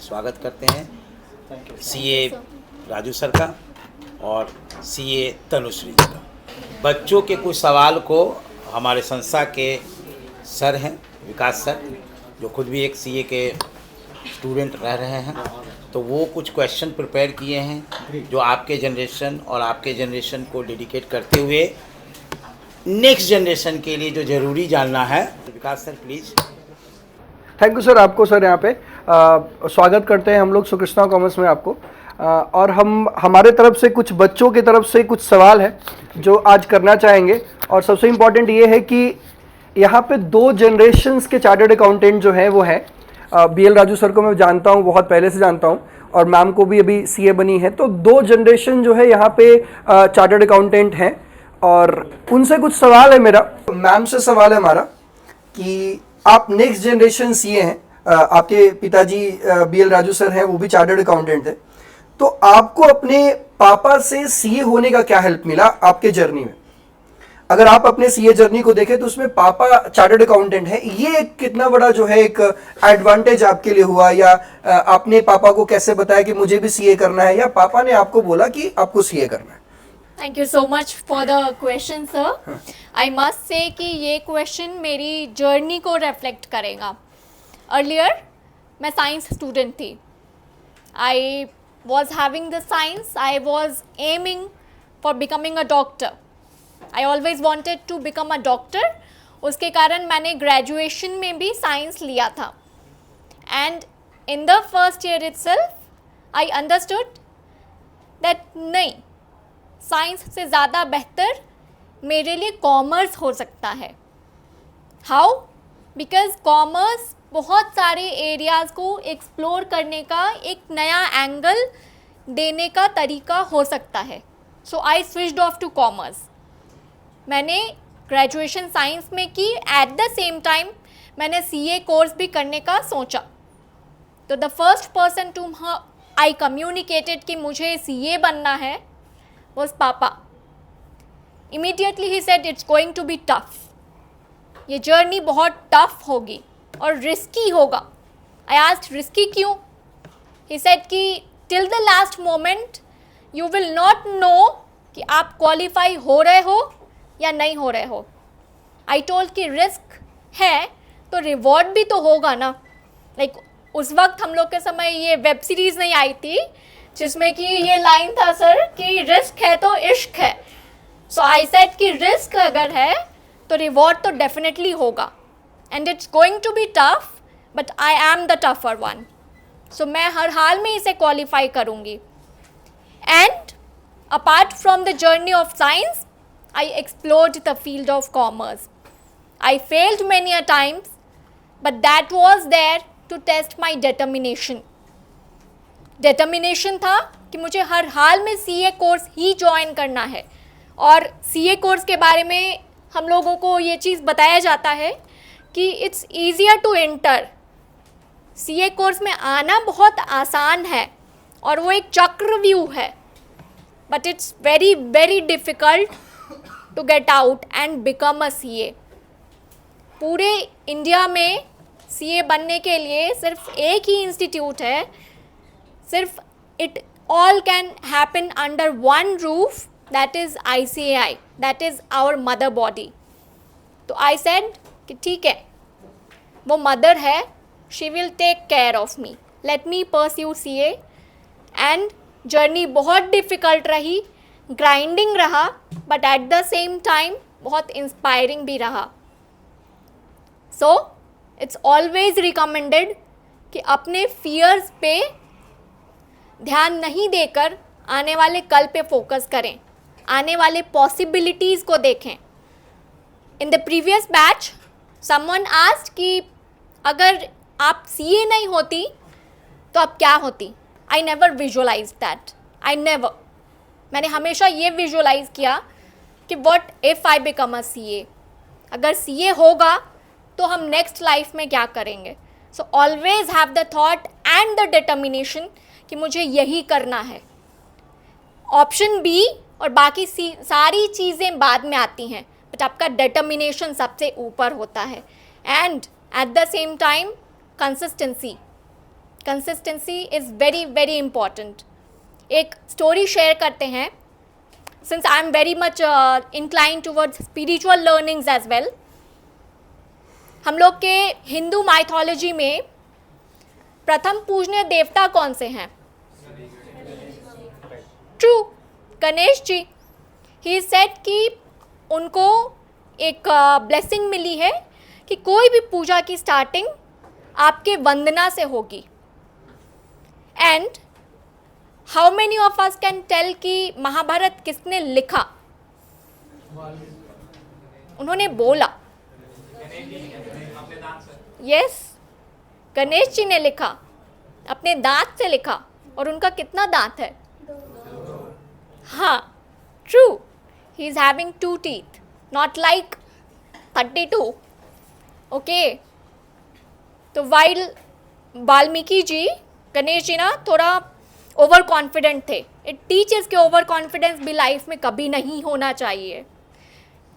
स्वागत करते हैं सीए राजू सर का और सीए तनुश्री जी का। बच्चों के कुछ सवाल को हमारे संस्था के सर हैं विकास सर, जो खुद भी एक सीए के स्टूडेंट रह रहे हैं, तो वो कुछ क्वेश्चन प्रिपेयर किए हैं जो आपके जनरेशन और आपके जनरेशन को डेडिकेट करते हुए नेक्स्ट जनरेशन के लिए जो ज़रूरी जानना है। Vikas sir please. Thank you sir, आपको सर यहाँ पे स्वागत करते हैं हम लोग सुकृष्णा कॉमर्स में आपको। और हमारे तरफ से कुछ बच्चों की तरफ से कुछ सवाल है जो आज करना चाहेंगे। और सबसे इम्पॉर्टेंट ये है कि यहाँ पे 2 जनरेशन्स के चार्टर्ड अकाउंटेंट जो हैं वो हैं। बीएल राजू सर को मैं जानता हूँ, बहुत पहले से जानता हूँ, और मैम को भी अभी सीए बनी है। तो 2 जनरेशन जो है यहाँ पे चार्टर्ड अकाउंटेंट हैं और उनसे कुछ सवाल है मेरा। मैम से सवाल है हमारा कि आप नेक्स्ट जनरेशन सीए हैं, आपके पिताजी बीएल राजू सर हैं, वो भी चार्टर्ड अकाउंटेंट थे। तो आपको अपने पापा से सीए होने का क्या हेल्प मिला आपके जर्नी में? अगर आप अपने सीए जर्नी को देखें तो उसमें पापा चार्टर्ड अकाउंटेंट है, ये कितना बड़ा जो है एक एडवांटेज आपके लिए हुआ, या आपने पापा को कैसे बताया कि मुझे भी सीए करना है, या पापा ने आपको बोला कि आपको सीए करना है? Thank you so much for the question sir. I must say कि ये क्वेश्चन मेरी जर्नी को रिफ्लेक्ट करेगा। अर्लियर मैं साइंस स्टूडेंट थी। I was having the science, I was aiming for becoming a doctor. I always wanted to become a doctor. उसके कारण मैंने ग्रेजुएशन में भी साइंस लिया था। And in the first year itself I understood that नहीं, science से ज़्यादा बेहतर मेरे लिए कॉमर्स हो सकता है। हाउ? बिकॉज कॉमर्स बहुत सारे एरियाज़ को एक्सप्लोर करने का एक नया एंगल देने का तरीका हो सकता है। So I switched off to commerce. मैंने ग्रेजुएशन साइंस में की, एट द सेम टाइम मैंने सीए कोर्स भी करने का सोचा। तो the first person to I communicated कि मुझे सीए बनना है was Papa. Immediately he said it's going to be tough. ये जर्नी बहुत टफ होगी और रिस्की होगा। I asked रिस्की क्यों? He said कि till the last moment you will not know कि आप क्वालिफाई हो रहे हो या नहीं हो रहे हो। I told कि रिस्क है तो रिवॉर्ड भी तो होगा ना। लाइक उस वक्त हम लोग के समय ये वेब सीरीज़ नहीं आई थी जिसमें कि ये लाइन था सर कि रिस्क है तो इश्क है। सो आई सेड कि रिस्क अगर है तो रिवॉर्ड तो डेफिनेटली होगा। And it's going to be tough but I am the tougher one. So मैं हर हाल में इसे क्वालिफाई करूँगी। And apart from the journey of science I explored the field of commerce. I failed many a times but that was there to test my determination था कि मुझे हर हाल में सीए कोर्स ही ज्वाइन करना है। और सीए कोर्स के बारे में हम लोगों को ये चीज़ बताया जाता है कि it's easier to enter. CA course में आना बहुत आसान है और वो एक चक्रव्यूह है, but it's very very difficult to get out and become a CA. पूरे इंडिया में सीए बनने के लिए सिर्फ एक ही इंस्टीट्यूट है। सिर्फ it all can happen under one roof, that is ICAI, that is our mother body. तो आई सेड कि ठीक है, वो मदर है, she will take care of me, let me pursue CA. And journey बहुत difficult रही, grinding रहा, but at the same time बहुत इंस्पायरिंग भी रहा। सो इट्स ऑलवेज रिकमेंडेड कि अपने फियर्स पे ध्यान नहीं देकर आने वाले कल पे फोकस करें, आने वाले पॉसिबिलिटीज़ को देखें। In the previous batch someone asked कि अगर आप सीए नहीं होती तो आप क्या होती? I never visualise that, I never. मैंने हमेशा ये विजुअलाइज किया कि what if I become a CA. अगर सीए होगा तो हम नेक्स्ट लाइफ में क्या करेंगे। So always have the thought and the determination कि मुझे यही करना है। ऑप्शन बी और बाकी सारी चीज़ें बाद में आती हैं, बट आपका डिटर्मिनेशन सबसे ऊपर होता है। And at the same time consistency, consistency is very very important. एक स्टोरी शेयर करते हैं, since I am very much incline towards spiritual learnings as well. हम लोग के हिंदू माइथोलॉजी में प्रथम पूजनीय देवता कौन से हैं? True, Ganesh ji. He said कि उनको एक ब्लेसिंग मिली है कि कोई भी पूजा की स्टार्टिंग आपके वंदना से होगी. And how many of us can tell कि महाभारत किसने लिखा? उन्होंने बोला. यस, गणेश जी ने लिखा, अपने दांत से लिखा. और उनका कितना दांत है? हाँ, true. He is having 2 teeth, not like 32. Okay. तो वाइल वाल्मीकि जी, गणेश जी ना थोड़ा ओवर कॉन्फिडेंट थे. इट टीचर्स के ओवर कॉन्फिडेंस भी लाइफ में कभी नहीं होना चाहिए.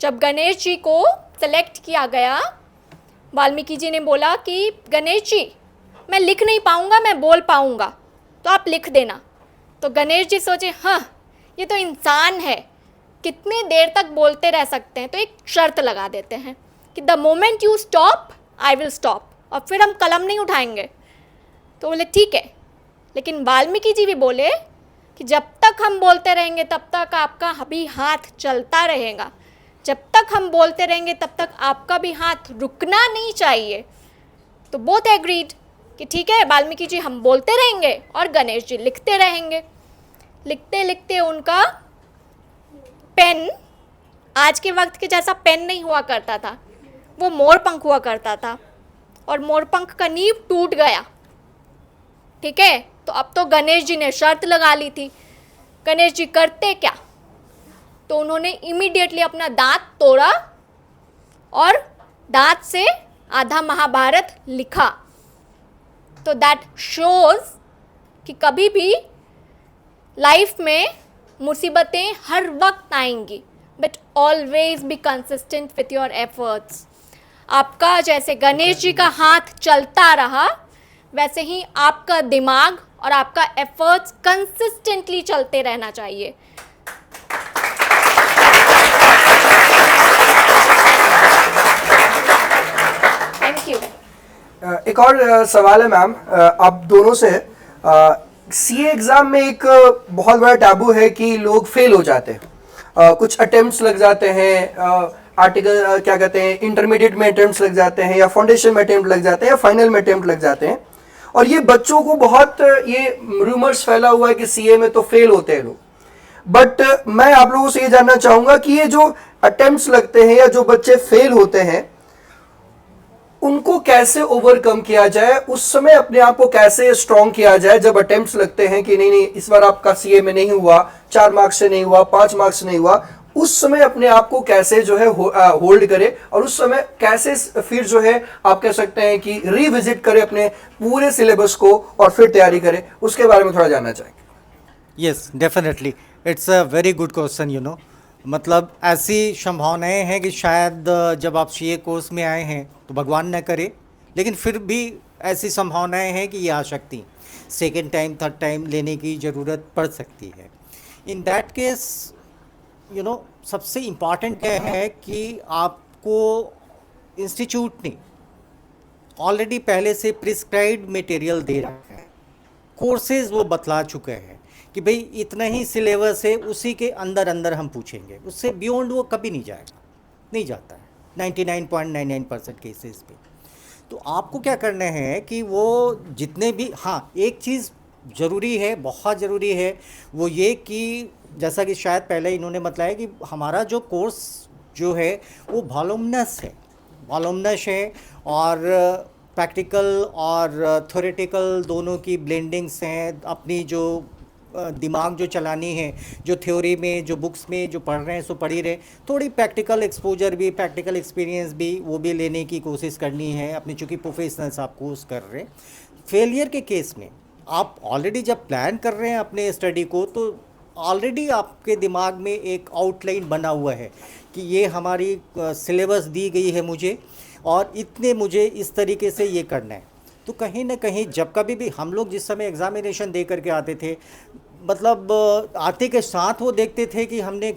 जब गणेश जी को सेलेक्ट किया गया, वाल्मीकि जी ने बोला कि गणेश जी, मैं लिख नहीं पाऊंगा, मैं बोल पाऊंगा, तो आप लिख देना. तो गणेश जी सोचे, हाँ ये तो इंसान है, कितने देर तक बोलते रह सकते हैं, तो एक शर्त लगा देते हैं कि the moment you stop I will stop, और फिर हम कलम नहीं उठाएंगे. तो बोले ठीक है. लेकिन वाल्मीकि जी भी बोले कि जब तक हम बोलते रहेंगे तब तक आपका भी हाथ चलता रहेगा, जब तक हम बोलते रहेंगे तब तक आपका भी हाथ रुकना नहीं चाहिए. तो बोथ एग्रीड कि ठीक है वाल्मीकि जी, हम बोलते रहेंगे और गणेश जी लिखते रहेंगे. लिखते लिखते उनका पेन आज के वक्त के जैसा पेन नहीं हुआ करता था, वो मोरपंख हुआ करता था. और मोरपंख का नींव टूट गया. ठीक है, तो अब तो गणेश जी ने शर्त लगा ली थी. गणेश जी करते क्या? तो उन्होंने इमीडिएटली अपना दांत तोड़ा और दांत से आधा महाभारत लिखा. तो दैट शोज कि कभी भी लाइफ में मुसीबतें हर वक्त आएंगी, but always be consistent with your efforts. आपका जैसे गणेश जी का हाथ चलता रहा, वैसे ही आपका दिमाग और आपका एफर्ट्स कंसिस्टेंटली चलते रहना चाहिए. Thank you. एक और सवाल है मैम आप दोनों से. सीए एग्जाम में एक बहुत बड़ा टैबू है कि लोग फेल हो जाते हैं. कुछ अटेम्प्ट्स लग जाते हैं, आर्टिकल क्या कहते हैं, इंटरमीडिएट में अटेम्प्ट्स लग जाते हैं, या फाउंडेशन में अटेम्प्ट लग जाते हैं, या फाइनल में अटेम्प्ट लग जाते हैं. और ये बच्चों को बहुत ये रूमर्स फैला हुआ है कि सीए में तो फेल होते हैं लोग. बट मैं आप लोगों से ये जानना चाहूंगा कि ये जो अटेम्प्ट्स लगते हैं या जो बच्चे फेल होते हैं, उनको कैसे ओवरकम किया जाए, उस समय अपने आप को कैसे स्ट्रॉन्ग किया जाए जब अटेम्प्ट्स लगते हैं कि नहीं इस बार आपका सीए में नहीं हुआ, 4 मार्क्स से नहीं हुआ, 5 मार्क्स से नहीं हुआ. उस समय अपने आप को कैसे जो है होल्ड करे, और उस समय कैसे फिर जो है आप कह सकते हैं कि रिविजिट करे अपने पूरे सिलेबस को और फिर तैयारी करे, उसके बारे में थोड़ा जानना चाहेंगे. Yes, definitely it's a very good question. You know, मतलब ऐसी संभावनाएं हैं कि शायद जब आप सीए कोर्स में आए हैं तो भगवान न करे, लेकिन फिर भी ऐसी संभावनाएं हैं कि ये आ सकती, सेकेंड टाइम थर्ड टाइम लेने की ज़रूरत पड़ सकती है. In that case you know, सबसे इम्पॉर्टेंट क्या है कि आपको इंस्टीट्यूट ने ऑलरेडी पहले से प्रिस्क्राइब्ड मटेरियल दे रखा है, कोर्सेज वो बतला चुके हैं कि भाई इतना ही सिलेबस है, उसी के अंदर अंदर हम पूछेंगे, उससे बियॉन्ड वो कभी नहीं जाएगा, नहीं जाता है 99.99% केसेस पे. तो आपको क्या करना है कि वो जितने भी, हाँ एक चीज़ ज़रूरी है, बहुत ज़रूरी है, वो ये कि जैसा कि शायद पहले इन्होंने बताया कि हमारा जो कोर्स जो है वो वॉल्यूमिनस है और प्रैक्टिकल और थ्योरेटिकल दोनों की ब्लेंडिंग्स हैं. अपनी जो दिमाग जो चलानी है, जो थ्योरी में जो बुक्स में जो पढ़ रहे हैं सो पढ़ ही रहे, थोड़ी प्रैक्टिकल एक्सपोजर भी, प्रैक्टिकल एक्सपीरियंस भी वो भी लेने की कोशिश करनी है अपनी, चूँकि प्रोफेशनल्स आप कोर्स कर रहे हैं. फेलियर के केस में आप ऑलरेडी जब प्लान कर रहे हैं अपने स्टडी को, तो ऑलरेडी आपके दिमाग में एक आउटलाइन बना हुआ है कि ये हमारी सिलेबस दी गई है मुझे, और इतने मुझे इस तरीके से ये करना है. तो कहीं ना कहीं जब कभी भी हम लोग जिस समय एग्ज़ामिनेशन दे करके आते थे, मतलब आते के साथ वो देखते थे कि हमने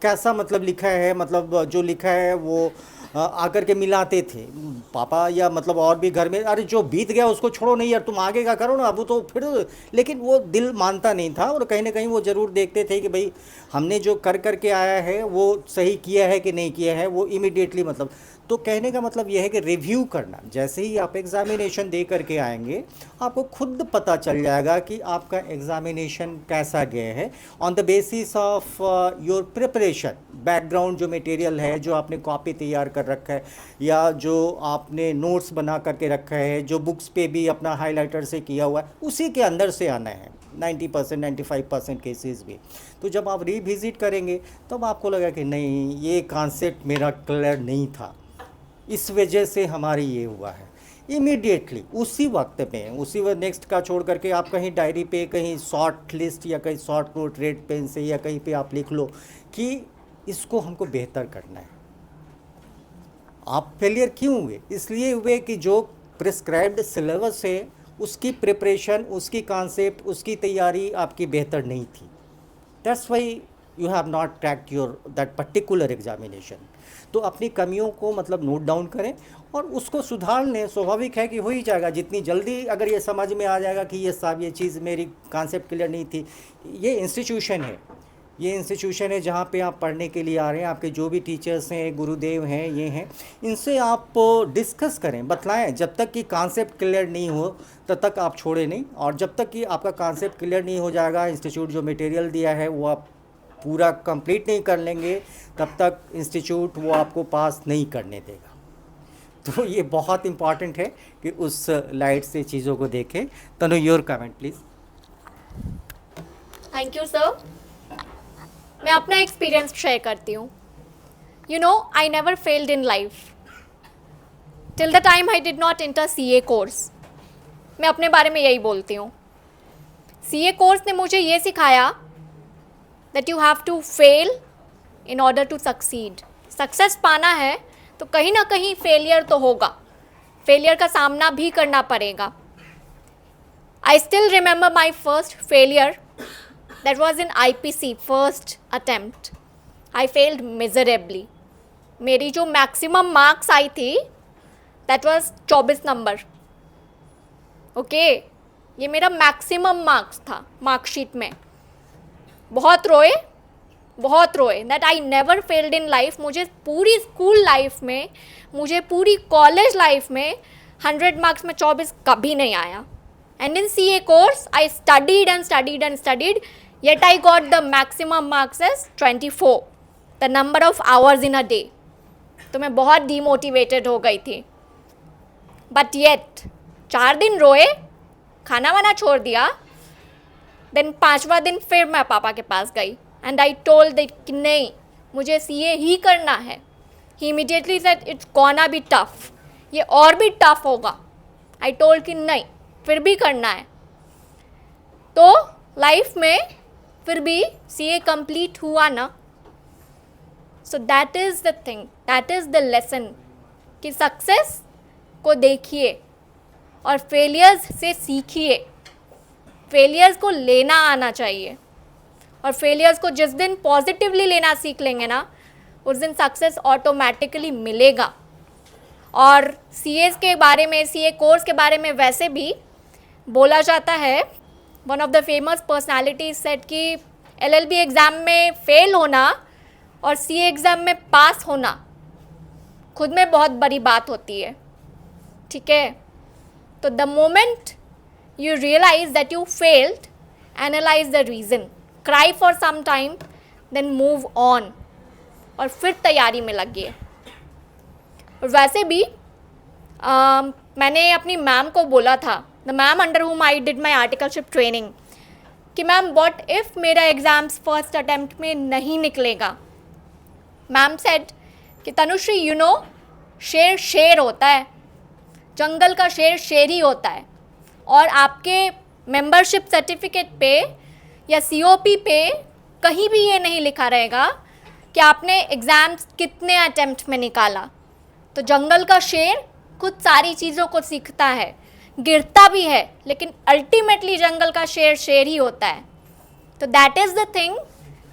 कैसा मतलब लिखा है, मतलब जो लिखा है वो आकर के मिलाते थे पापा, या मतलब और भी घर में, अरे जो बीत गया उसको छोड़ो नहीं यार, तुम आगे का करो ना, अब तो फिर। लेकिन वो दिल मानता नहीं था, और कहीं ना कहीं वो ज़रूर देखते थे कि भाई हमने जो कर करके आया है वो सही किया है कि नहीं किया है, वो इमिडिएटली मतलब। तो कहने का मतलब यह है कि रिव्यू करना, जैसे ही आप एग्ज़ामिनेशन दे करके आएंगे आपको खुद पता चल जाएगा कि आपका एग्ज़ामिनेशन कैसा गया है, on the basis of your preparation, background जो मटेरियल है, जो आपने कॉपी तैयार कर रखा है, या जो आपने नोट्स बना करके रखा है, जो बुक्स पे भी अपना हाइलाइटर से किया हुआ है, उसी के अंदर से आना है 90% 95% केसेस भी। तो जब आप रिविज़िट करेंगे तब आपको लगा कि नहीं, ये कॉन्सेप्ट मेरा क्लियर नहीं था, इस वजह से हमारी ये हुआ है। इमीडिएटली उसी वक्त में, उसी वक्त नेक्स्ट का छोड़ करके आप कहीं डायरी पे, कहीं शॉर्ट लिस्ट या कहीं शॉर्ट नोट रेड पेन से या कहीं पे आप लिख लो कि इसको हमको बेहतर करना है। आप फेलियर क्यों हुए? इसलिए हुए कि जो प्रिस्क्राइब्ड सिलेबस है उसकी प्रिपरेशन, उसकी कॉन्सेप्ट, उसकी तैयारी आपकी बेहतर नहीं थी। That's why you have not cracked your that particular examination. तो अपनी कमियों को मतलब नोट डाउन करें और उसको सुधार लें। स्वाभाविक है कि हो ही जाएगा, जितनी जल्दी अगर ये समझ में आ जाएगा कि ये साहब ये चीज़ मेरी कॉन्सेप्ट क्लियर नहीं थी। ये इंस्टीट्यूशन है, ये इंस्टीट्यूशन है जहाँ पे आप पढ़ने के लिए आ रहे हैं। आपके जो भी टीचर्स हैं, गुरुदेव हैं, ये हैं, इनसे आप डिस्कस करें, बतलाएं। जब तक कि कॉन्सेप्ट क्लियर नहीं हो तब तक आप छोड़े नहीं, और जब तक कि आपका कॉन्सेप्ट क्लियर नहीं हो जाएगा, इंस्टीट्यूट जो मटेरियल दिया है वो आप पूरा कंप्लीट नहीं कर लेंगे, तब तक इंस्टीट्यूट वो आपको पास नहीं करने देगा। तो ये बहुत इम्पॉर्टेंट है कि उस लाइट से चीज़ों को देखें। Tanu, your comment please. Thank you sir. मैं अपना एक्सपीरियंस शेयर करती हूँ। You know, I never failed in life till the time I did not enter CA course. मैं अपने बारे में यही बोलती हूँ। CA कोर्स ने मुझे ये सिखाया that you have to fail in order to succeed. Success पाना है तो कहीं ना कहीं फेलियर तो होगा, फेलियर का सामना भी करना पड़ेगा। आई still remember my first failure, that was in IPC first attempt. I failed miserably. मेरी जो मैक्सिमम मार्क्स आई थी दैट वॉज 24 नंबर। ओके, ये मेरा मैक्सिमम मार्क्स था मार्कशीट में। बहुत रोए that I never failed in life. मुझे पूरी स्कूल लाइफ में, मुझे पूरी कॉलेज लाइफ में 100 मार्क्स में 24 कभी नहीं आया। And in CA course I studied and studied and studied, yet I got the maximum marks as 24, the number of hours in a day. तो मैं बहुत डीमोटिवेटेड हो गई थी। बट येट 4 दिन रोए, खाना वाना छोड़ दिया। देन 5वां दिन फिर मैं पापा के पास गई एंड आई टोल्ड दैट कि नहीं, मुझे CA ही करना है। He immediately said it's gonna be tough, ये और भी टफ होगा। आई टोल्ड कि नहीं, फिर भी करना है। तो लाइफ में फिर भी CA कंप्लीट हुआ ना। So that is the thing, that is the lesson कि सक्सेस को देखिए और फेलियर्स से सीखिए। फेलियर्स को लेना आना चाहिए, और फेलियर्स को जिस दिन पॉजिटिवली लेना सीख लेंगे ना, उस दिन सक्सेस ऑटोमेटिकली मिलेगा। और CA के बारे में, CA कोर्स के बारे में वैसे भी बोला जाता है, one of the famous personalities said कि LLB एग्ज़ाम में फेल होना और CA एग्ज़ाम में पास होना खुद में बहुत बड़ी बात होती है। ठीक है, तो the moment you realize that you failed, analyze the reason, cry for some time, then move on, और फिर तैयारी में लगिए। और वैसे भी मैंने अपनी मैम को बोला था, the ma'am under whom I did my articleship training, कि मैम व्हाट इफ़ मेरा एग्ज़ाम्स फर्स्ट अटेम्प्ट में नहीं निकलेगा। मैम सेड कि तनुश्री, यू नो, शेर शेर होता है, जंगल का शेर शेर ही होता है। और आपके मेंबरशिप सर्टिफिकेट पे या COP पे कहीं भी ये नहीं लिखा रहेगा कि आपने एग्ज़ाम्स कितने अटेम्प्ट में निकाला। तो जंगल का शेर खुद सारी चीज़ों को सीखता है गिरता भी है, लेकिन अल्टीमेटली जंगल का शेर शेर ही होता है। तो दैट इज़ द थिंग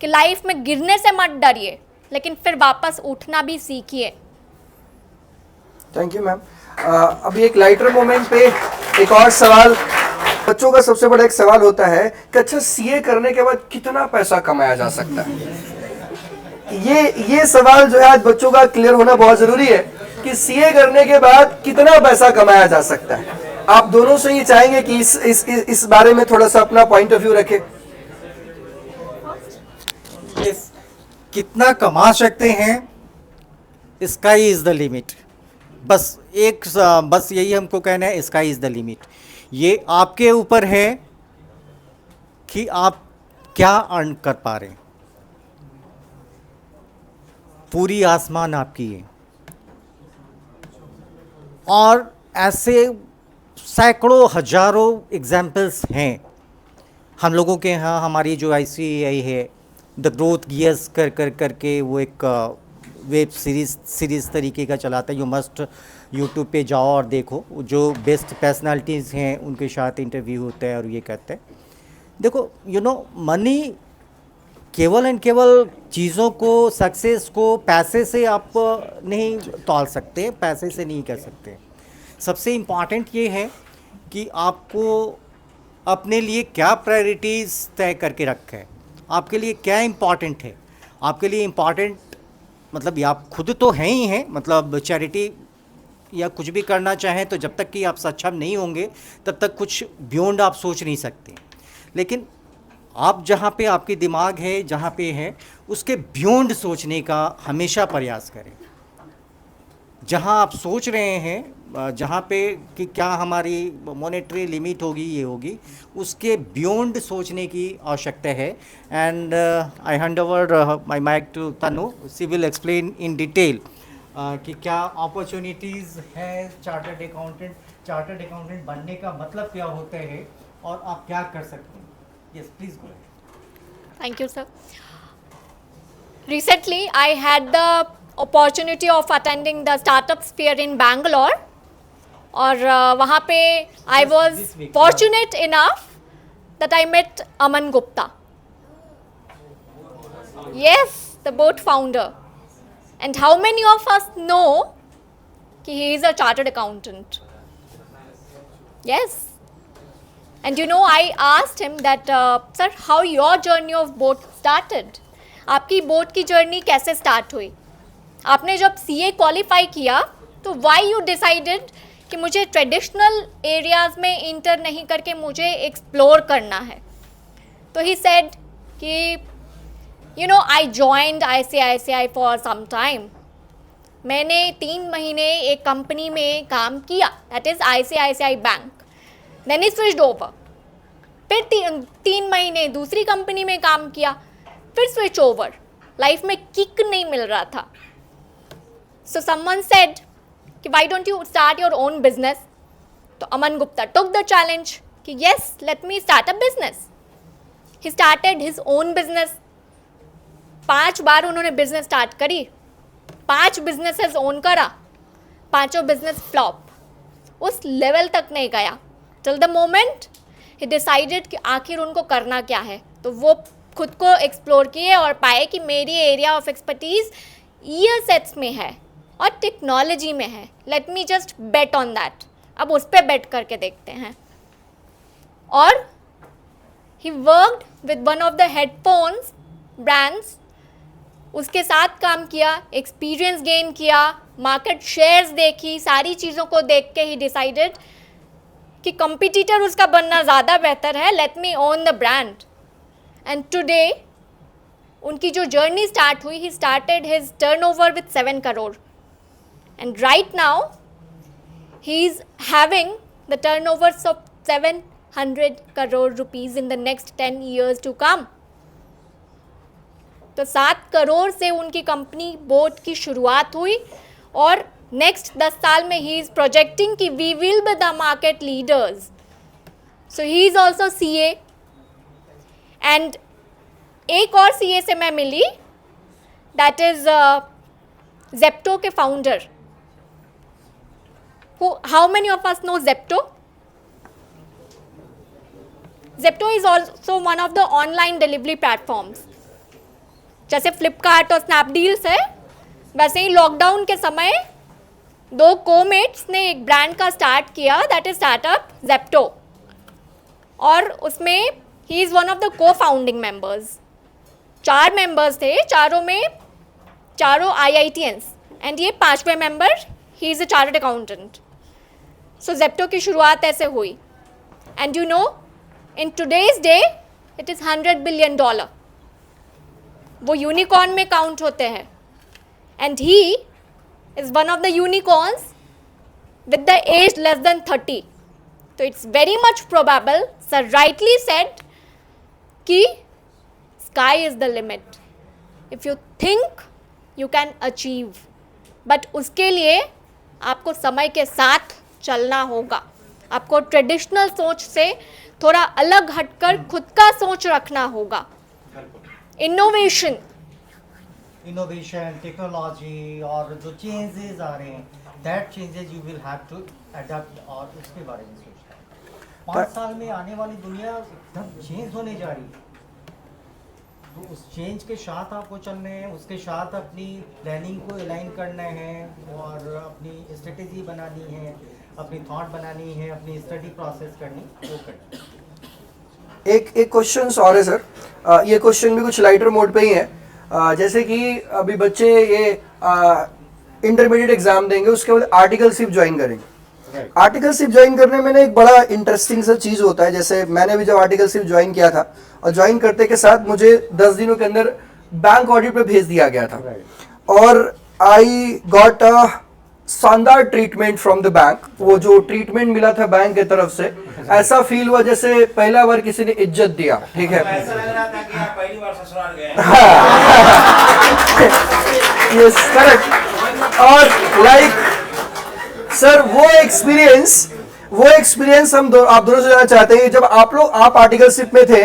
कि लाइफ में गिरने से मत डरिए, लेकिन फिर वापस उठना भी सीखिए। Thank you ma'am. अभी एक लाइटर मोमेंट पे एक और सवाल, बच्चों का सबसे बड़ा एक सवाल होता है कि अच्छा सीए करने के बाद कितना पैसा कमाया जा सकता है। ये सवाल जो है आज बच्चों का क्लियर होना बहुत जरूरी है कि सीए करने के बाद कितना पैसा कमाया जा सकता है। आप दोनों से ही चाहेंगे कि इस बारे में थोड़ा सा अपना पॉइंट ऑफ व्यू रखें। कितना कमा सकते हैं, स्काई इज द लिमिट। बस यही हमको कहना है, स्काई इज द लिमिट। ये आपके ऊपर है कि आप क्या अर्न कर पा रहे हैं। पूरी आसमान आपकी है, और ऐसे सैकड़ों हजारों एग्जाम्पल्स हैं हम लोगों के यहाँ। हमारी जो ICAI है, द ग्रोथ गियर्स करके वो एक वेब सीरीज़ तरीके का चलाता है। यू मस्ट यूट्यूब पे जाओ और देखो, जो बेस्ट पर्सनालिटीज़ हैं उनके साथ इंटरव्यू होता है और ये कहते हैं। देखो मनी केवल एंड केवल चीज़ों को, सक्सेस को पैसे से आप नहीं तौल सकते, पैसे से नहीं कर सकते। सबसे इम्पॉर्टेंट ये है कि आपको अपने लिए क्या प्रायोरिटीज़ तय करके रखें है। आपके लिए क्या इम्पॉर्टेंट है। आपके लिए इम्पॉर्टेंट मतलब आप खुद तो हैं ही हैं, मतलब चैरिटी या कुछ भी करना चाहें तो जब तक कि आप सक्षम नहीं होंगे तब तक कुछ बियॉन्ड आप सोच नहीं सकते। लेकिन आप जहाँ पे आपकी दिमाग है, जहाँ पे है, उसके बियॉन्ड सोचने का हमेशा प्रयास करें। जहाँ आप सोच रहे हैं, जहाँ पे कि क्या हमारी मॉनेटरी लिमिट होगी, ये होगी, उसके बियॉन्ड सोचने की आवश्यकता है। And I hand over my mic to Tanu. She will explain in detail कि क्या अपॉर्चुनिटीज़ है चार्टर्ड अकाउंटेंट बनने का मतलब क्या होता है और आप क्या कर सकते हैं। Yes please go ahead. Thank you, sir. Recently, I had the opportunity of attending the startup sphere in Bangalore, और वहाँ पे I was fortunate enough that I met Aman Gupta. Yes, the boat founder. And how many of us know कि he is a chartered accountant? Yes. And I asked him that, sir, how your journey of boat started? आपकी boat की journey कैसे start हुई? आपने जब CA qualify किया तो why you decided कि मुझे ट्रेडिशनल एरियाज़ में इंटर नहीं करके मुझे एक्सप्लोर करना है? तो ही सेड कि I joined ICICI for some time. मैंने 3 महीने एक कंपनी में काम किया, that is ICICI bank. Then he switched over. फिर 3 महीने दूसरी कंपनी में काम किया, फिर स्विच ओवर। लाइफ में किक नहीं मिल रहा था। So someone said कि why don't you start your own business? तो Aman Gupta took the challenge कि yes, let me start a business. He started his own business. 5 बार उन्होंने बिजनेस स्टार्ट करी, 5 बिजनेसेस ओन करा, 5 बिजनेस फ्लॉप। उस लेवल तक नहीं गया till the moment he decided कि आखिर उनको करना क्या है। तो वो खुद को एक्सप्लोर किए और पाए कि मेरी area of expertise year sets में है और टेक्नोलॉजी में है। Let me just bet on that. अब उस पर बेट करके देखते हैं। और he worked with one of the headphones brands, उसके साथ काम किया, एक्सपीरियंस गेन किया, मार्केट शेयर्स देखी, सारी चीज़ों को देख के ही डिसाइडेड कि कंपटीटर उसका बनना ज़्यादा बेहतर है, let me own the brand. And today उनकी जो जर्नी स्टार्ट हुई, he started his turnover with 7 crore and right now he is having the turnovers of 700 crore rupees in the next 10 years to come. तो 7 करोड़ से उनकी कंपनी बोट की शुरुआत हुई और नेक्स्ट 10 साल में ही इज़ प्रोजेक्टिंग कि we will be the market leaders. So he is also CA। And एक और CA से मैं मिली, दैट इज़ जेप्टो के founder. How many of us know Zepto? Zepto is also one of the online delivery platforms. जैसे फ्लिपकार्ट और स्नैपडील्स है, वैसे ही लॉकडाउन के समय दो कोमेट्स ने एक ब्रांड का स्टार्ट किया, दैट इज स्टार्टअप जेप्टो, और उसमें he is one of the co founding members. 4 members थे, चारों IITians, एंड ये 5वें member he is a chartered accountant. So Zepto की शुरुआत ऐसे हुई. And you know, in today's day it is $100 billion. वो यूनिकॉर्न में काउंट होते हैं. And he is one of the unicorns with the age less than 30. So it's very much probable, sir rightly said, कि sky is the limit. If you think you can achieve, but उसके लिए आपको समय के साथ चलना होगा. आपको ट्रेडिशनल सोच से थोड़ा अलग हटकर खुद का सोच रखना होगा. इनोवेशन, टेक्नोलॉजी और जो चेंजेस आ रहे हैं, that changes you will have to adopt, और उसके बारे में सोचना है. 5 साल में आने वाली दुनिया एकदम चेंज होने जा रही है, तो उस चेंज के साथ आपको चलना है, उसके साथ अपनी प्लानिंग को अलाइन करना है और अपनी स्ट्रेटेजी बनानी है, अपनी थॉट बनानी है, अपनी स्टडी प्रोसेस करनी, वो करनी है. एक क्वेश्चन और है सर. ये क्वेश्चन भी कुछ लाइटर मोड पे ही है. जैसे कि अभी बच्चे ये इंटरमीडिएट एग्जाम देंगे, उसके बाद आर्टिकलशिप ज्वाइन करेंगे. आर्टिकलशिप ज्वाइन करने में ना एक बड़ा इंटरेस्टिंग सा चीज़ होता है. जैसे मैंने भी जब आर्टिकलशिप ज्वाइन किया था, और ज्वाइन करते के साथ मुझे 10 दिनों के अंदर बैंक ऑडिट पे भेज दिया गया था. और आई गॉट अ शानदार ट्रीटमेंट फ्रॉम द बैंक. वो जो ट्रीटमेंट मिला था बैंक की तरफ से, ऐसा फील हुआ जैसे पहला बार किसी ने इज्जत दिया. ठीक है, ऐसा लग रहा था कि आप पहली बार ससुराल गए. Yes, correct. और लाइक सर वो एक्सपीरियंस आप दोनों से जानना चाहते हैं. जब आप आर्टिकलशिप में थे,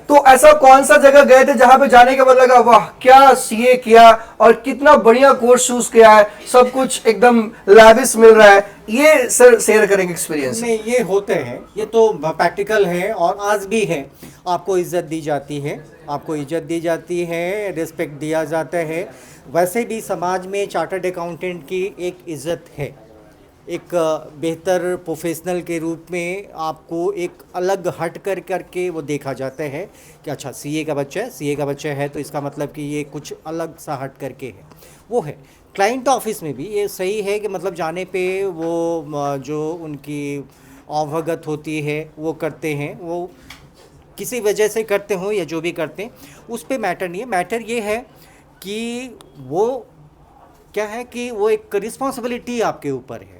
तो ऐसा कौन सा जगह गए थे जहां पे जाने के बाद लगा वाह क्या सीए किया और कितना बढ़िया कोर्स चूज किया है, सब कुछ एकदम लैविश मिल रहा है. ये सर शेयर करेंगे एक्सपीरियंस. नहीं, ये होते हैं, ये तो प्रैक्टिकल है और आज भी है. आपको इज्जत दी जाती है, रिस्पेक्ट दिया जाता है. वैसे भी समाज में चार्टर्ड अकाउंटेंट की एक इज्जत है. एक बेहतर प्रोफेशनल के रूप में आपको एक अलग हट करके वो देखा जाता है कि अच्छा सीए का बच्चा है तो इसका मतलब कि ये कुछ अलग सा हट करके है. वो है क्लाइंट ऑफिस में भी ये सही है कि मतलब जाने पे वो जो उनकी अवगत होती है वो करते हैं, वो किसी वजह से करते हो या जो भी करते हैं उस पे मैटर नहीं है. मैटर ये है कि वो क्या है कि वो एक रिस्पॉन्सिबिलिटी आपके ऊपर है.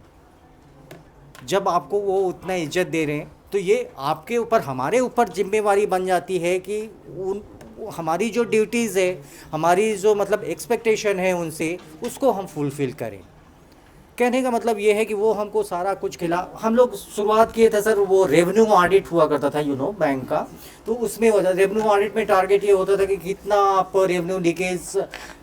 जब आपको वो उतना इज्जत दे रहे हैं तो ये आपके ऊपर, हमारे ऊपर जिम्मेवारी बन जाती है कि हमारी जो ड्यूटीज़ है, हमारी जो मतलब एक्सपेक्टेशन है उनसे, उसको हम फुलफ़िल करें. कहने का मतलब ये है कि वो हमको सारा कुछ खिला. हम लोग शुरुआत किए थे सर, वो रेवेन्यू ऑडिट हुआ करता था बैंक का, तो उसमें रेवेन्यू ऑडिट में टारगेट ये होता था कि कितना आप रेवेन्यू लीकेज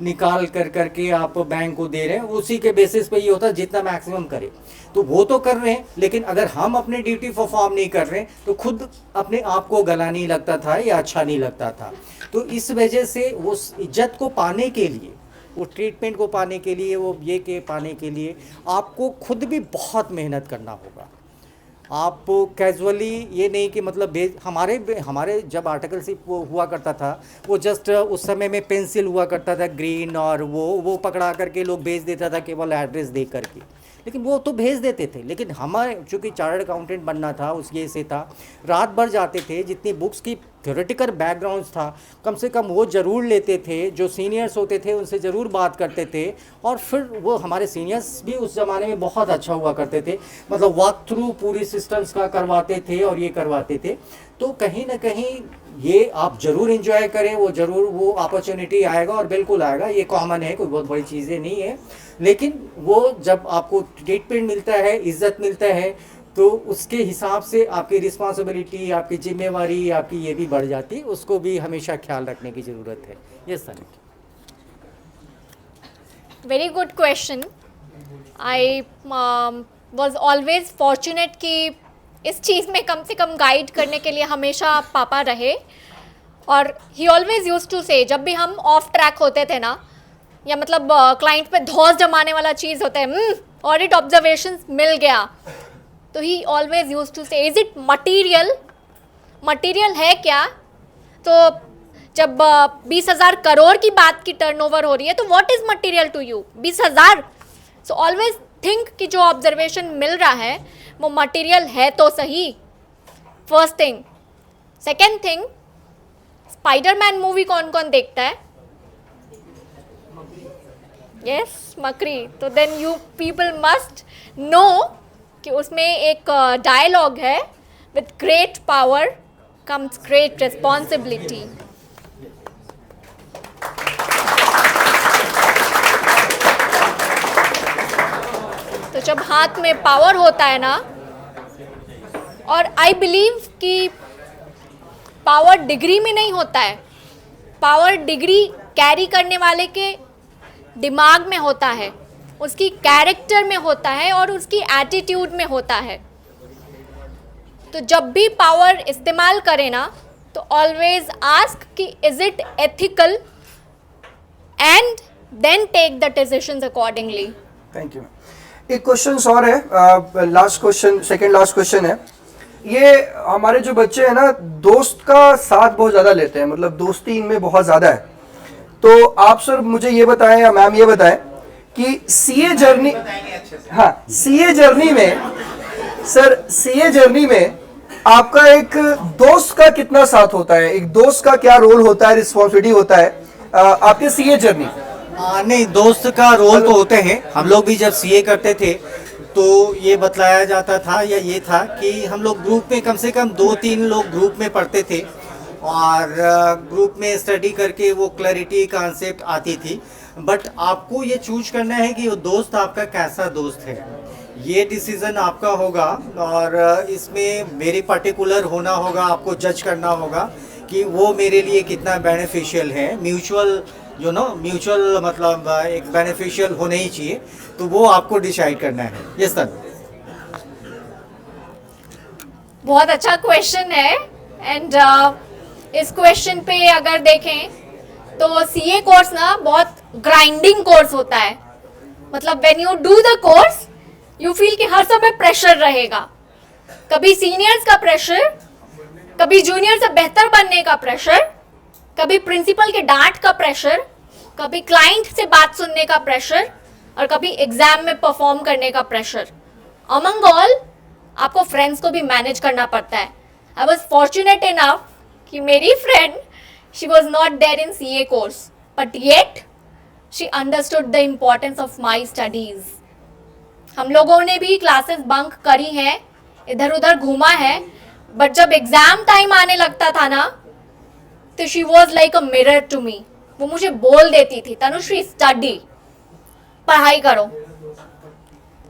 निकाल करके आप बैंक को दे रहे हैं, उसी के बेसिस पे ये होता है जितना मैक्सिमम करे. तो वो तो कर रहे हैं, लेकिन अगर हम अपनी ड्यूटी परफॉर्म नहीं कर रहे तो खुद अपने आप को गला नहीं लगता था या अच्छा नहीं लगता था. तो इस वजह से वो इज्जत को पाने के लिए, वो ट्रीटमेंट को पाने के लिए, वो ये के पाने के लिए आपको खुद भी बहुत मेहनत करना होगा. आप कैजुअली ये नहीं कि मतलब हमारे जब आर्टिकलशिप वो हुआ करता था, वो जस्ट उस समय में पेंसिल हुआ करता था ग्रीन, और वो पकड़ा करके लोग भेज देता था केवल एड्रेस दे करके. लेकिन वो तो भेज देते थे, लेकिन हमारे चूँकि चार्टर्ड अकाउंटेंट बनना था उस ये से था, रात भर जाते थे. जितनी बुक्स की थ्योरेटिकल बैकग्राउंड्स था कम से कम वो ज़रूर लेते थे, जो सीनियर्स होते थे उनसे ज़रूर बात करते थे. और फिर वो हमारे सीनियर्स भी उस ज़माने में बहुत अच्छा हुआ करते थे, मतलब वॉक थ्रू पूरी सिस्टम्स का करवाते थे और ये करवाते थे. तो कहीं ना कहीं ये आप ज़रूर इन्जॉय करें, वो अपॉर्चुनिटी आएगा और बिल्कुल आएगा. ये कॉमन है, कोई बहुत बड़ी चीज़ें नहीं है. लेकिन वो जब आपको ट्रीटमेंट मिलता है, इज्जत मिलता है, तो उसके हिसाब से आपकी रिस्पॉन्सिबिलिटी, आपकी जिम्मेवारी, आपकी ये भी बढ़ जाती है. उसको भी हमेशा ख्याल रखने की ज़रूरत है. Yes sir. Very good question. I was always fortunate कि इस चीज़ में कम से कम गाइड करने के लिए हमेशा पापा रहे। और ही ऑलवेज यूज टू से, जब भी हम ऑफ ट्रैक होते थे ना, या मतलब क्लाइंट पे धौस जमाने वाला चीज़ होता है, ऑडिट ऑब्जर्वेशंस मिल गया, तो ही ऑलवेज यूज टू से, इज इट मटीरियल, मटीरियल है क्या? तो जब 20,000 करोड़ की बात की टर्नओवर हो रही है, तो what is material to you? 20,000। So always think कि जो ऑब्जर्वेशन मिल रहा है वो मटेरियल है तो सही, first thing. Second thing, Spiderman movie कौन कौन देखता है? यस, मकरी। तो then you people must know कि उसमें एक डायलॉग है, with great power comes great responsibility. तो जब हाथ में पावर होता है ना, और आई बिलीव कि पावर डिग्री में नहीं होता है, पावर डिग्री कैरी करने वाले के दिमाग में होता है, उसकी कैरेक्टर में होता है और उसकी एटीट्यूड में होता है। तो जब भी पावर इस्तेमाल करें ना, तो ऑलवेज आस्क कि is it ethical, and then take the decisions accordingly. Thank you. एक क्वेश्चन और है, last question, second last question है। ये हमारे जो बच्चे हैं ना, दोस्त का साथ बहुत ज़्यादा लेते हैं, मतलब दोस्ती इनमें बहुत ज़्यादा है। तो आप सर मुझे ये बताएं या मैम ये बताएं कि सीए जर्नी, हाँ सीए जर्नी में, सर सीए जर्नी में आपका एक दोस्त का कितना साथ होता है? एक दोस्त का क्या रोल होता है, रिस्पॉन्सिबिलिटी होता है आपके सीए जर्नी? नहीं, दोस्त का रोल तो होते हैं। हम लोग भी जब सीए करते थे तो ये बतलाया जाता था, या ये था कि हम लोग ग्रुप में कम से कम 2-3 लोग ग्रुप में पढ़ते थे, और ग्रुप में स्टडी करके वो क्लैरिटी कॉन्सेप्ट आती थी। बट आपको ये चूज करना है कि वो दोस्त आपका कैसा दोस्त है, ये डिसीज़न आपका होगा। और इसमें मेरे पर्टिकुलर होना होगा, आपको जज करना होगा कि वो मेरे लिए कितना बेनिफिशियल है। म्यूचुअल म्यूचुअल मतलब एक बेनिफिशियल होने ही चाहिए, तो वो आपको डिसाइड करना है। Yes sir. बहुत अच्छा क्वेश्चन है। एंड इस क्वेश्चन पे अगर देखें तो सीए कोर्स ना बहुत ग्राइंडिंग कोर्स होता है। मतलब when you do the course you feel कि हर समय प्रेशर रहेगा, कभी सीनियर्स का प्रेशर, कभी जूनियर से बेहतर बनने का प्रेशर, कभी प्रिंसिपल के डांट का प्रेशर, कभी क्लाइंट से बात सुनने का प्रेशर, और कभी एग्जाम में परफॉर्म करने का प्रेशर। अमंग ऑल आपको फ्रेंड्स को भी मैनेज करना पड़ता है। आई वॉज फॉर्चुनेट इनफ कि मेरी friend, she was not there in CA course, but yet she understood the importance of my studies. हम लोगों ने भी क्लासेस बंक करी हैं, इधर उधर घूमा है, बट जब एग्जाम टाइम आने लगता था ना, तो she was like a mirror to me. वो मुझे बोल देती थी, तनुश्री स्टडी, पढ़ाई करो,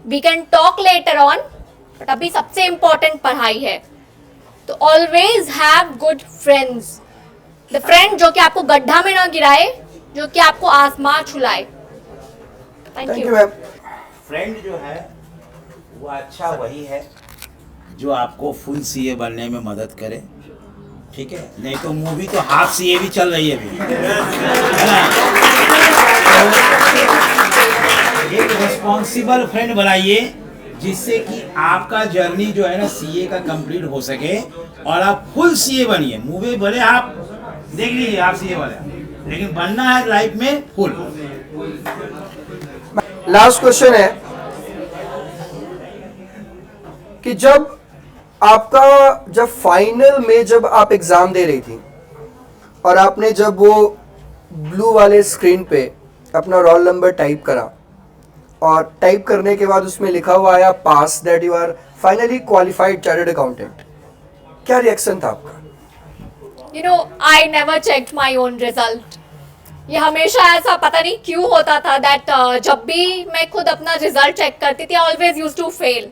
we can talk later on, but अभी सबसे इंपॉर्टेंट पढ़ाई है। तो always have good friends, the friend जो कि आपको गड्ढा में ना गिराए, जो कि आपको आसमान छुलाए। Thank you ma'am. फ्रेंड जो है वो अच्छा वही है जो आपको फुल सीए बनने में मदद करे, ठीक है? नहीं तो मूवी तो हाफ सीए भी चल रही है अभी, है ना? तो एक रिस्पॉन्सिबल फ्रेंड बनाइए जिससे कि आपका जर्नी जो है ना सीए का कंप्लीट हो सके और आप फुल सीए बनिए। मूवी भले आप देख लीजिए आप सीए बने, लेकिन बनना है लाइफ में फुल। लास्ट क्वेश्चन है कि जब फाइनल में जब आप एग्जाम दे रही थी और आपने जब वो ब्लू वाले स्क्रीन पे अपना रोल नंबर टाइप करा और टाइप करने के बाद उसमें लिखा हुआ आया pass, that you are finally qualified chartered accountant, क्या रिएक्शन था आपका? You know, I never checked my own result. ये हमेशा ऐसा पता नहीं क्यों होता था दैट जब भी मैं खुद अपना रिजल्ट चेक करती थी, I always used to fail.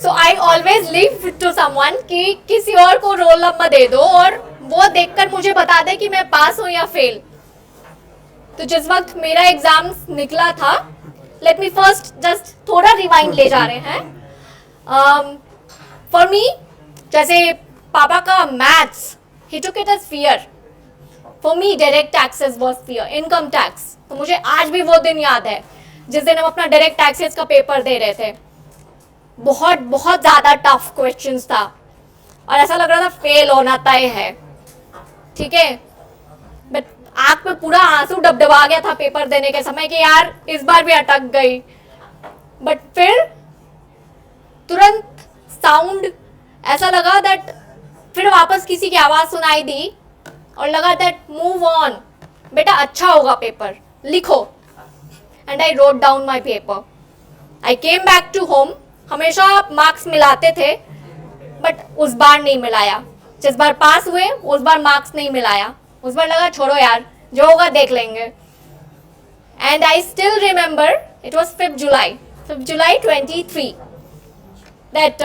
So I always leave to someone कि किसी और को रोल नंबर दे दो और वो देखकर मुझे बता दे कि मैं पास हूँ या फेल। तो जिस वक्त मेरा एग्जाम निकला था, लेट मी फर्स्ट जस्ट थोड़ा रिवाइंड ले जा रहे हैं। फॉर मी, जैसे पापा का maths, he took it as fear. For me direct taxes was fear, income tax. तो मुझे आज भी वो दिन याद है जिस दिन हम अपना डायरेक्ट टैक्सेस का पेपर दे रहे थे. बहुत बहुत ज़्यादा टफ क्वेश्चंस था और ऐसा लग रहा था फेल होना तय है. ठीक है, बट आँख में पूरा आंसू डबडबा गया था पेपर देने के समय कि यार इस बार भी अटक गई. बट फिर तुरंत साउंड ऐसा लगा दैट, फिर वापस किसी की आवाज़ सुनाई दी और लगा दैट मूव ऑन बेटा, अच्छा होगा पेपर, लिखो. And I wrote down my paper. I came back to home. हमेशा मार्क्स मिलाते थे बट उस बार नहीं मिलाया. जिस बार पास हुए उस बार मार्क्स नहीं मिलाया. उस बार लगा छोड़ो यार, जो होगा देख लेंगे. And I still remember it was 5 July 23 that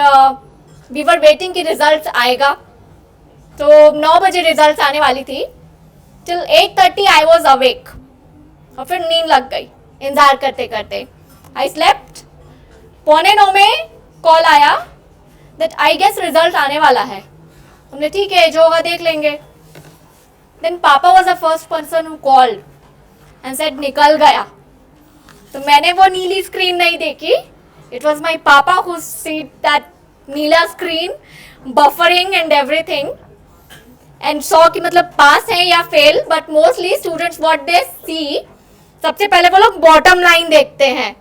we were waiting कि रिजल्ट आएगा. तो 9 बजे रिजल्ट आने वाली थी. टिल 8:30 आई वॉज अवेक और फिर नींद लग गई इंतजार करते करते. I slept. 8:45 में कॉल आया दैट आई गेस रिजल्ट आने वाला है. हमने ठीक है जो होगा देख लेंगे. देन पापा was the first person who called and said निकल गया. तो मैंने वो नीली स्क्रीन नहीं देखी. It was my papa who see that नीला screen buffering and everything and saw कि मतलब पास है या fail. But mostly students what they see, सबसे पहले वो लोग बॉटम लाइन देखते हैं.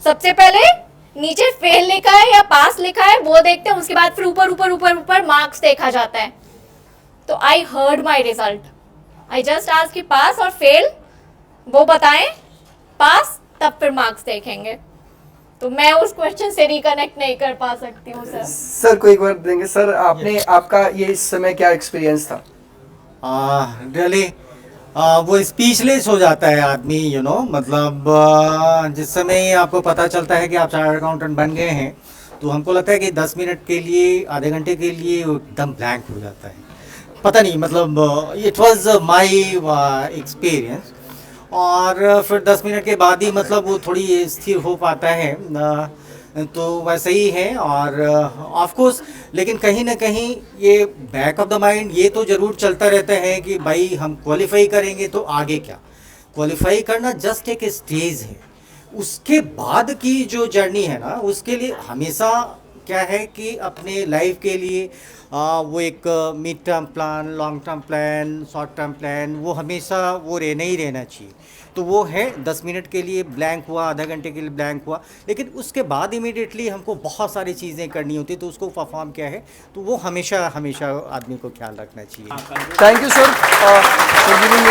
सबसे पहले नीचे फेल लिखा है या पास लिखा है वो देखते हैं, उसके बाद फिर ऊपर ऊपर ऊपर ऊपर मार्क्स देखा जाता है. तो I heard my result. I just asked कि पास और फेल वो बताएं, पास तब फिर मार्क्स देखेंगे. तो मैं उस क्वेश्चन से रिकनेक्ट नहीं कर पा सकती हूँ सर. सर को एक बार देंगे सर, आपने आपका ये इस समय क्या एक्सपीरियंस था? रियली वो स्पीचलेस हो जाता है आदमी, यू नो, मतलब जिस समय आपको पता चलता है कि आप चार्टर्ड अकाउंटेंट बन गए हैं तो हमको लगता है कि 10 मिनट के लिए, आधे घंटे के लिए एकदम ब्लैंक हो जाता है. पता नहीं, मतलब इट वाज माय एक्सपीरियंस. और फिर 10 मिनट के बाद ही मतलब वो थोड़ी स्थिर हो पाता है. तो वैसे ही है. और ऑफ कोर्स लेकिन कहीं ना कहीं ये बैक ऑफ द माइंड ये तो ज़रूर चलता रहता है कि भाई हम क्वालिफाई करेंगे तो आगे क्या. क्वालिफाई करना जस्ट एक स्टेज है. उसके बाद की जो जर्नी है ना, उसके लिए हमेशा क्या है कि अपने लाइफ के लिए वो एक mid term plan, long term plan, short term plan, वो हमेशा वो रहना ही रहना चाहिए. तो वो है 10 मिनट के लिए ब्लैंक हुआ, आधा घंटे के लिए ब्लैंक हुआ, लेकिन उसके बाद इमीडिएटली हमको बहुत सारी चीज़ें करनी होती, तो उसको परफॉर्म क्या है, तो वो हमेशा हमेशा आदमी को ख्याल रखना चाहिए. Thank you sir for giving